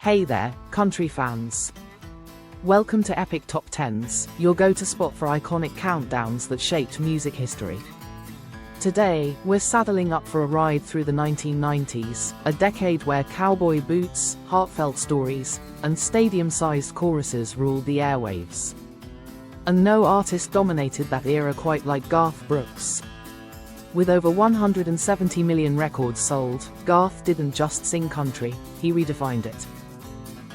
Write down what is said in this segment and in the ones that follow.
Hey there, country fans. Welcome to Epic Top 10's, your go-to spot for iconic countdowns that shaped music history. Today, we're saddling up for a ride through the 1990s, a decade where cowboy boots, heartfelt stories, and stadium-sized choruses ruled the airwaves. And no artist dominated that era quite like Garth Brooks. With over 170 million records sold, Garth didn't just sing country, he redefined it.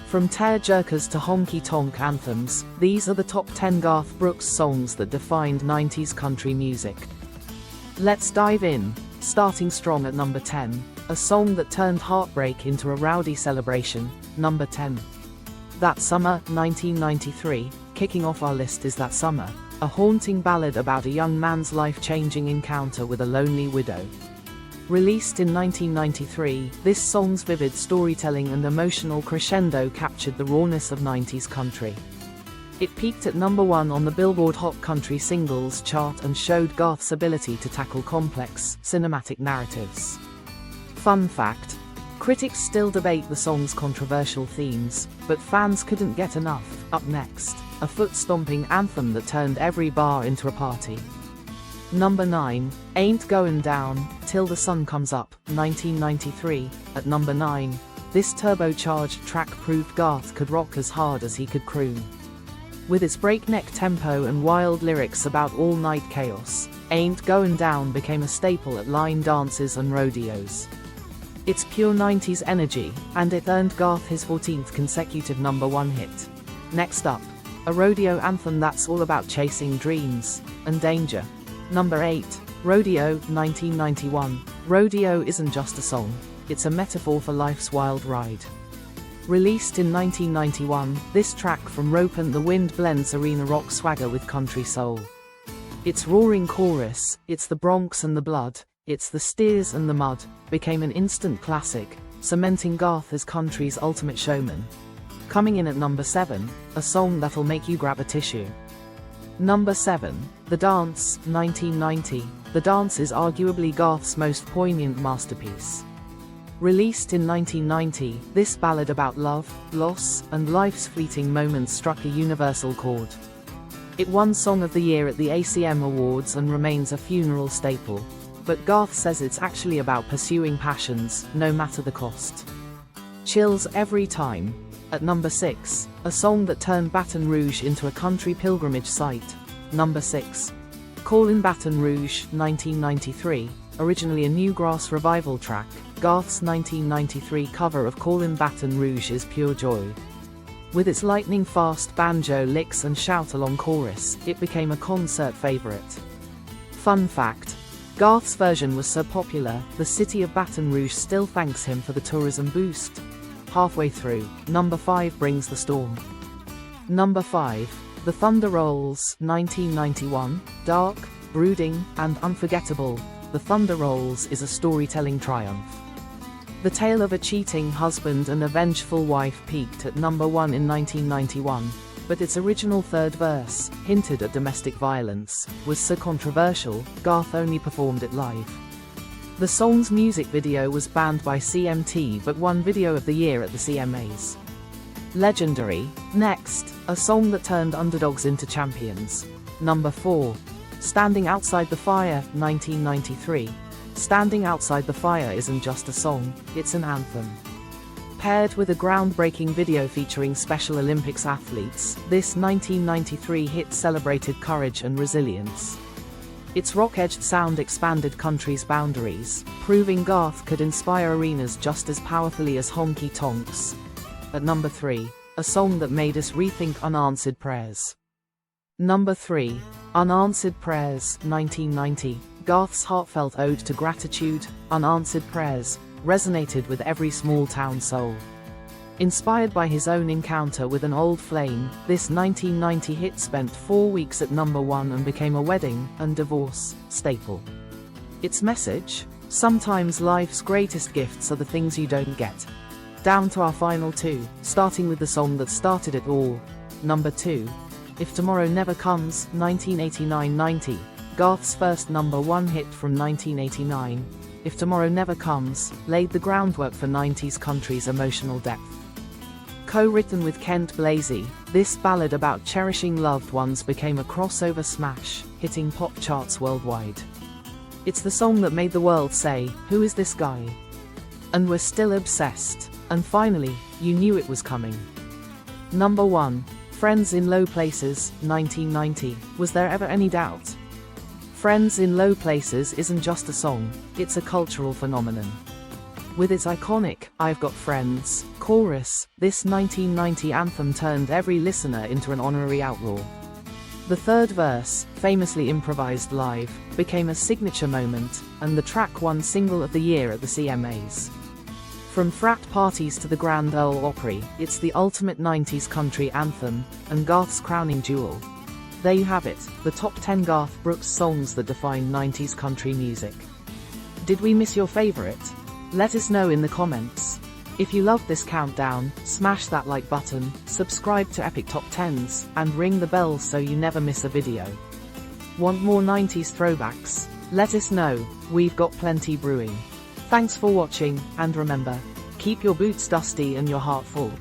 From tear-jerkers to honky-tonk anthems, these are the top 10 Garth Brooks songs that defined 90s country music. Let's dive in, starting strong at number 10, a song that turned heartbreak into a rowdy celebration, number 10. That Summer, 1993, kicking off our list is That Summer, a haunting ballad about a young man's life-changing encounter with a lonely widow. Released in 1993, this song's vivid storytelling and emotional crescendo captured the rawness of 90s country. It peaked at number 1 on the Billboard Hot Country Singles chart and showed Garth's ability to tackle complex, cinematic narratives. Fun fact: critics still debate the song's controversial themes, but fans couldn't get enough. Up next, a foot-stomping anthem that turned every bar into a party. Number 9, Ain't Goin' Down, Till the Sun Comes Up, 1993. At number 9, this turbocharged track proved Garth could rock as hard as he could croon. With its breakneck tempo and wild lyrics about all-night chaos, Ain't Goin' Down became a staple at line dances and rodeos. It's pure 90s energy, and it earned Garth his 14th consecutive number 1 hit. Next up, a rodeo anthem that's all about chasing dreams and danger. Number 8, Rodeo, 1991. Rodeo isn't just a song, it's a metaphor for life's wild ride. Released in 1991, this track from Rope and the Wind blends arena rock swagger with country soul. Its roaring chorus, "It's the Bronx and the blood, it's the steers and the mud," became an instant classic, cementing Garth as country's ultimate showman. Coming in at number 7, a song that'll make you grab a tissue. Number 7, The Dance, 1990. The Dance is arguably Garth's most poignant masterpiece. Released in 1990, this ballad about love, loss, and life's fleeting moments struck a universal chord. It won Song of the Year at the ACM Awards and remains a funeral staple. But Garth says it's actually about pursuing passions, no matter the cost. Chills every time. At number 6, a song that turned Baton Rouge into a country pilgrimage site. Number 6, Callin' Baton Rouge, 1993. Originally a Newgrass revival track, Garth's 1993 cover of Callin' Baton Rouge is pure joy. With its lightning-fast banjo licks and shout-along chorus, it became a concert favorite. Fun fact: Garth's version was so popular, the city of Baton Rouge still thanks him for the tourism boost. Halfway through, number 5 brings the storm. Number 5, The Thunder Rolls, 1991. Dark, brooding, and unforgettable, The Thunder Rolls is a storytelling triumph. The tale of a cheating husband and a vengeful wife peaked at number 1 in 1991, but its original third verse, hinted at domestic violence, was so controversial, Garth only performed it live. The song's music video was banned by CMT but won Video of the Year at the CMAs. Legendary. Next, a song that turned underdogs into champions. Number 4, Standing Outside the Fire, 1993. Standing Outside the Fire isn't just a song, it's an anthem. Paired with a groundbreaking video featuring Special Olympics athletes, this 1993 hit celebrated courage and resilience. Its rock-edged sound expanded country's boundaries, proving Garth could inspire arenas just as powerfully as honky-tonks. At number 3, a song that made us rethink unanswered prayers. Number 3, Unanswered Prayers, 1990. Garth's heartfelt ode to gratitude, Unanswered Prayers, resonated with every small-town soul. Inspired by his own encounter with an old flame, this 1990 hit spent 4 weeks at number 1 and became a wedding and divorce staple. Its message? Sometimes life's greatest gifts are the things you don't get. Down to our final 2, starting with the song that started it all. Number 2, If Tomorrow Never Comes, 1989-90. Garth's first number 1 hit from 1989, If Tomorrow Never Comes, laid the groundwork for 90s country's emotional depth. Co-written with Kent Blasey, this ballad about cherishing loved ones became a crossover smash, hitting pop charts worldwide. It's the song that made the world say, "Who is this guy?" And we're still obsessed. And finally, you knew it was coming. Number 1. Friends in Low Places, 1990. Was there ever any doubt? Friends in Low Places isn't just a song, it's a cultural phenomenon. With its iconic, "I've Got Friends" chorus, this 1990 anthem turned every listener into an honorary outlaw. The third verse, famously improvised live, became a signature moment, and the track won Single of the Year at the CMAs. From frat parties to the Grand Ole Opry, it's the ultimate 90s country anthem, and Garth's crowning jewel. There you have it, the top 10 Garth Brooks songs that define 90s country music. Did we miss your favorite? Let us know in the comments. If you loved this countdown, smash that like button, subscribe to Epic Top 10's, and ring the bell so you never miss a video. Want more 90s throwbacks? Let us know, we've got plenty brewing. Thanks for watching, and remember, keep your boots dusty and your heart full.